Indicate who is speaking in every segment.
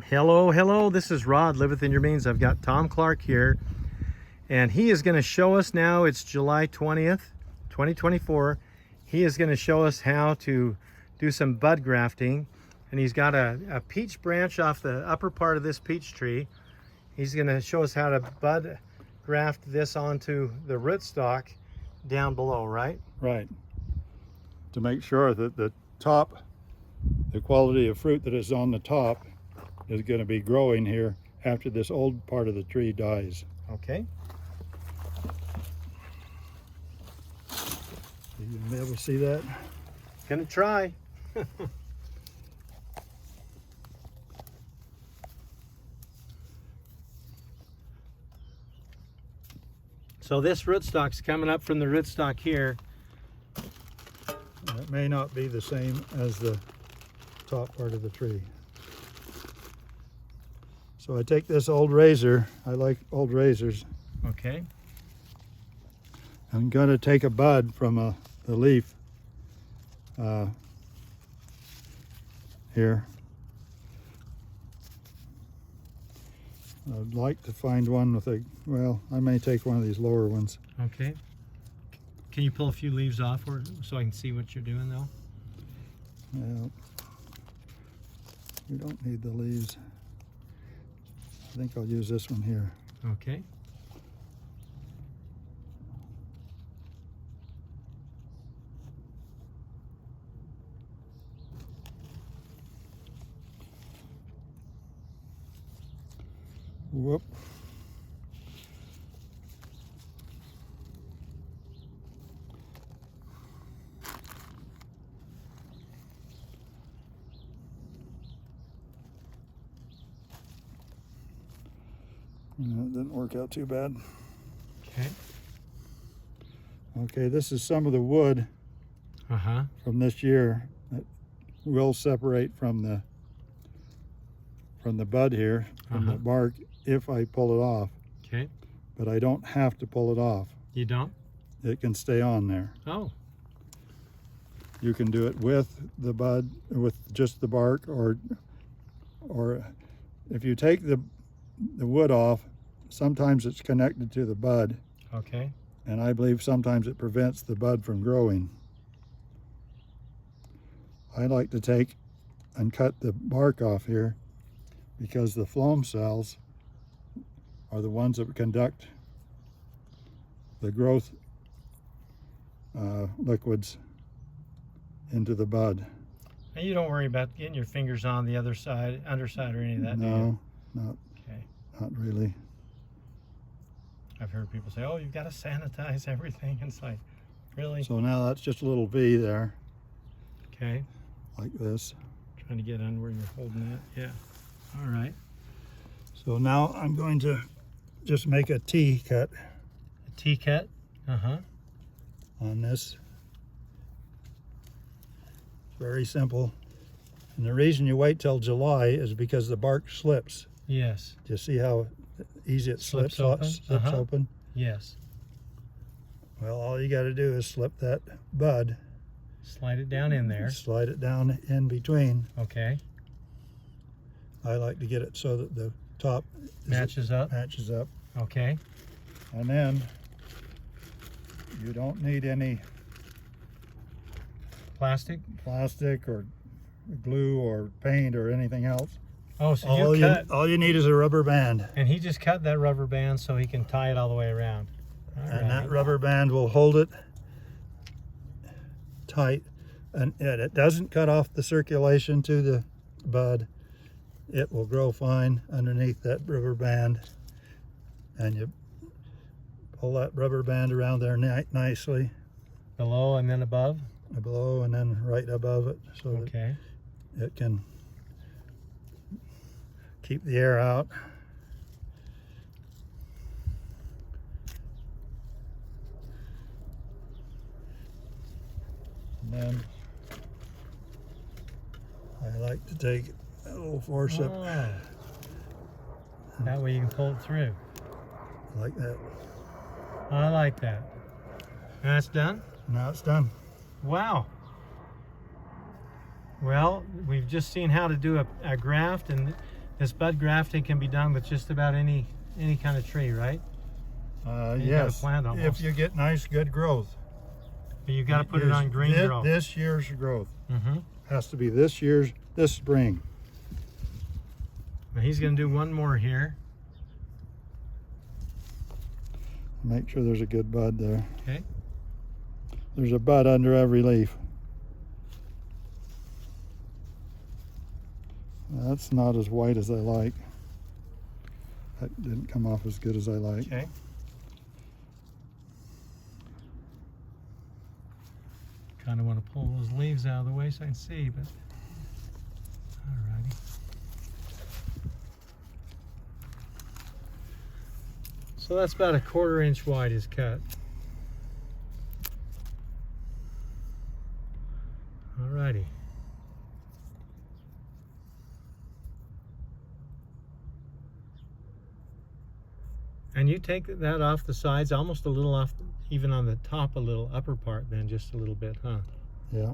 Speaker 1: Hello, this is Rod, Live Within Your Means. I've got Thom Clark here, and he is going to show us now, it's July 20th, 2024. He is going to show us how to do some bud grafting, and he's got a peach branch off the upper part of this peach tree. He's going to show us how to bud graft this onto the rootstock down below, right?
Speaker 2: Right. To make sure that the quality of fruit that is on the top is going to be growing here after this old part of the tree dies.
Speaker 1: Okay.
Speaker 2: You gonna be able to see that?
Speaker 1: Gonna try. So this rootstock's coming up from the rootstock here.
Speaker 2: It may not be the same as the top part of the tree. So I take this old razor, I like old razors.
Speaker 1: Okay.
Speaker 2: I'm going to take a bud from the leaf here. I'd like to find one with well, I may take one of these lower ones.
Speaker 1: Okay. Can you pull a few leaves off so I can see what you're doing though?
Speaker 2: Yeah. We don't need the leaves. I think I'll use this one here.
Speaker 1: Okay.
Speaker 2: Whoop. It didn't work out too bad.
Speaker 1: Okay.
Speaker 2: Okay, this is some of the wood from this year that will separate from the bud here, from the bark, if I pull it off.
Speaker 1: Okay.
Speaker 2: But I don't have to pull it off.
Speaker 1: You don't?
Speaker 2: It can stay on there.
Speaker 1: Oh.
Speaker 2: You can do it with the bud, with just the bark, or if you take the wood off, sometimes it's connected to the bud.
Speaker 1: Okay.
Speaker 2: And I believe sometimes it prevents the bud from growing. I like to take and cut the bark off here because the phloem cells are the ones that conduct the growth liquids into the bud.
Speaker 1: And you don't worry about getting your fingers on the other side, underside, or any of that, do you?
Speaker 2: No, not,
Speaker 1: okay.
Speaker 2: Not really.
Speaker 1: I've heard people say, oh, you've got to sanitize everything. It's like, really?
Speaker 2: So now that's just a little V there.
Speaker 1: Okay.
Speaker 2: Like this.
Speaker 1: Trying to get on where you're holding it. Yeah. All right.
Speaker 2: So now I'm going to just make a T cut.
Speaker 1: A T cut?
Speaker 2: On this. Very simple. And the reason you wait till July is because the bark slips.
Speaker 1: Yes.
Speaker 2: Do you see how easy it slips open?
Speaker 1: Yes.
Speaker 2: Well, all you got to do is slip that bud.
Speaker 1: Slide it down in there.
Speaker 2: Slide it down in between.
Speaker 1: Okay.
Speaker 2: I like to get it so that the top
Speaker 1: matches up.
Speaker 2: Matches up.
Speaker 1: Okay.
Speaker 2: And then you don't need any
Speaker 1: plastic
Speaker 2: or glue or paint or anything else.
Speaker 1: Oh, so
Speaker 2: all you need is a rubber band.
Speaker 1: And he just cut that rubber band so he can tie it all the way around.
Speaker 2: And that rubber band will hold it tight, and it doesn't cut off the circulation to the bud. It will grow fine underneath that rubber band, and you pull that rubber band around there nicely.
Speaker 1: Below and then above?
Speaker 2: Below and then right above it, so
Speaker 1: that
Speaker 2: it can keep the air out. And then I like to take a little forceps.
Speaker 1: Oh. That way you can pull it through.
Speaker 2: Like that.
Speaker 1: I like that. And that's done?
Speaker 2: Now it's done.
Speaker 1: Wow. Well, we've just seen how to do a graft, and This bud grafting can be done with just about any kind of tree, right? Any kind of
Speaker 2: Yes,
Speaker 1: plant almost.
Speaker 2: if you get nice, good growth.
Speaker 1: But you got to put it on green growth.
Speaker 2: This year's growth
Speaker 1: Mm-hmm.
Speaker 2: has to be this spring.
Speaker 1: Now he's going to do one more here.
Speaker 2: Make sure there's a good bud there.
Speaker 1: Okay.
Speaker 2: There's a bud under every leaf. That's not as white as I like. That didn't come off as good as I like.
Speaker 1: Okay. Kind of want to pull those leaves out of the way so I can see, but alrighty. So that's about a 1/4 inch wide is cut. Alrighty. And you take that off the sides, almost a little off, even on the top, a little upper part, then just a little bit, huh?
Speaker 2: Yeah.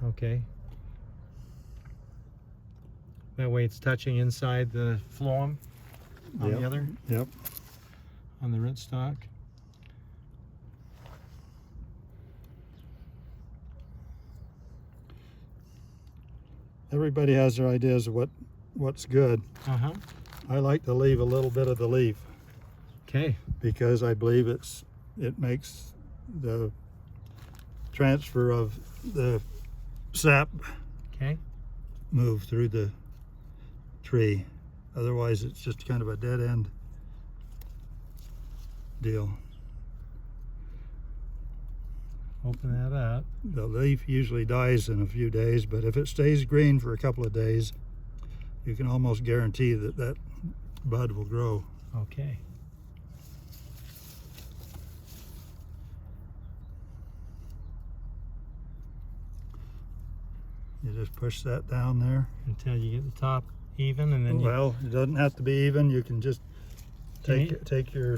Speaker 1: Okay. That way it's touching inside the phloem on the other,
Speaker 2: Yep.
Speaker 1: on the rootstock.
Speaker 2: Everybody has their ideas of what's good.
Speaker 1: Uh-huh.
Speaker 2: I like to leave a little bit of the leaf
Speaker 1: Okay.
Speaker 2: because I believe it makes the transfer of the sap
Speaker 1: Okay.
Speaker 2: move through the tree. Otherwise, it's just kind of a dead end deal.
Speaker 1: Open that up.
Speaker 2: The leaf usually dies in a few days, but if it stays green for a couple of days, you can almost guarantee that that bud will grow.
Speaker 1: Okay.
Speaker 2: You just push that down there.
Speaker 1: Until you get the top even, and then you
Speaker 2: Well, it doesn't have to be even. You can just
Speaker 1: Can you-
Speaker 2: take your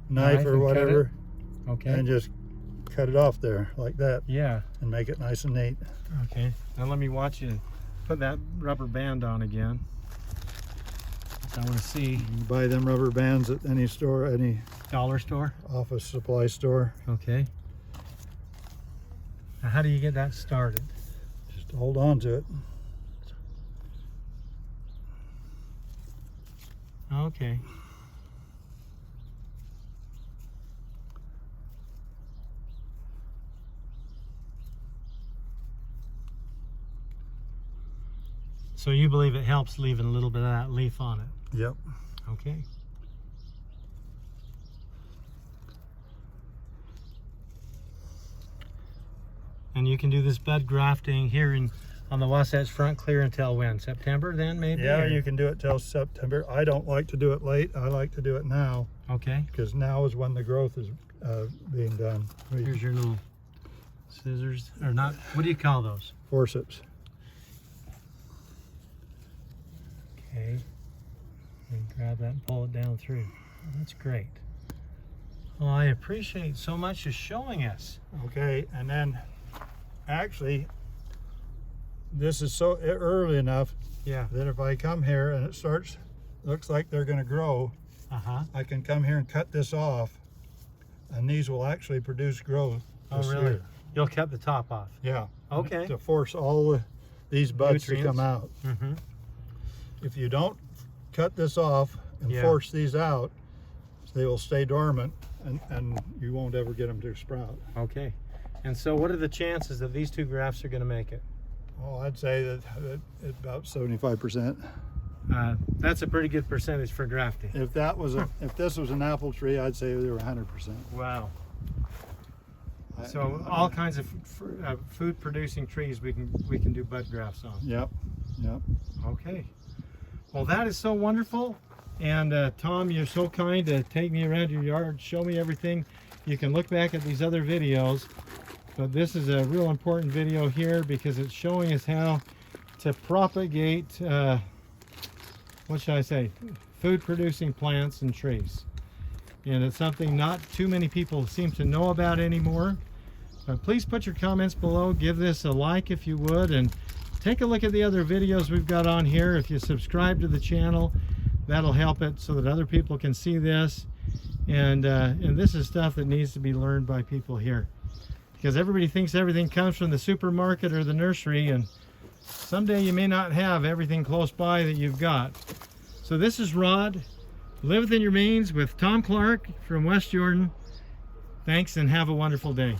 Speaker 1: Knife
Speaker 2: knife or
Speaker 1: and cut
Speaker 2: whatever
Speaker 1: okay.
Speaker 2: and just cut it off there like that
Speaker 1: Yeah.
Speaker 2: and make it nice and neat.
Speaker 1: Okay. Now let me watch you put that rubber band on again. I want to see.
Speaker 2: You buy them rubber bands at any store, any
Speaker 1: Dollar store.
Speaker 2: office supply store.
Speaker 1: Okay. Now how do you get that started?
Speaker 2: Just hold on to it.
Speaker 1: Okay. So you believe it helps leaving a little bit of that leaf on it?
Speaker 2: Yep.
Speaker 1: Okay. And you can do this bud grafting here on the Wasatch Front clear until when? September then maybe?
Speaker 2: Yeah,
Speaker 1: or-
Speaker 2: you can do it till September. I don't like to do it late. I like to do it now
Speaker 1: Okay.
Speaker 2: because now is when the growth is being done.
Speaker 1: Here's your little scissors, or not, what do you call those?
Speaker 2: Forceps.
Speaker 1: Okay. And grab that and pull it down through. That's great. Well, I appreciate so much you showing us.
Speaker 2: Okay, and then actually, this is so early enough
Speaker 1: Yeah.
Speaker 2: that if I come here and looks like they're going to grow,
Speaker 1: Uh-huh.
Speaker 2: I can come here and cut this off, and these will actually produce growth.
Speaker 1: Oh,
Speaker 2: this
Speaker 1: really?
Speaker 2: year.
Speaker 1: You'll cut the top off.
Speaker 2: Yeah.
Speaker 1: Okay.
Speaker 2: To force all these buds to
Speaker 1: Nutrients.
Speaker 2: come out.
Speaker 1: Mm-hmm.
Speaker 2: If you don't cut this off and
Speaker 1: Yeah.
Speaker 2: force these out, they will stay dormant, and you won't ever get them to sprout.
Speaker 1: Okay. And so what are the chances that these two grafts are going to make it?
Speaker 2: Oh, I'd say that it's about 75%.
Speaker 1: That's a pretty good percentage for grafting.
Speaker 2: If this was an apple tree, I'd say they were 100%.
Speaker 1: Wow. So all kinds of food producing trees we can do bud grafts on.
Speaker 2: Yep. Yep.
Speaker 1: Okay. Well, that is so wonderful. And Tom, you're so kind to take me around your yard, show me everything. You can look back at these other videos, but this is a real important video here because it's showing us how to propagate, what should I say, food producing plants and trees. And it's something not too many people seem to know about anymore. But please put your comments below, give this a like if you would, and take a look at the other videos we've got on here. If you subscribe to the channel, that'll help it so that other people can see this. And this is stuff that needs to be learned by people here, because everybody thinks everything comes from the supermarket or the nursery, and someday you may not have everything close by that you've got. So this is Rod, Live Within Your Means with Thom Clark from West Jordan. Thanks and have a wonderful day.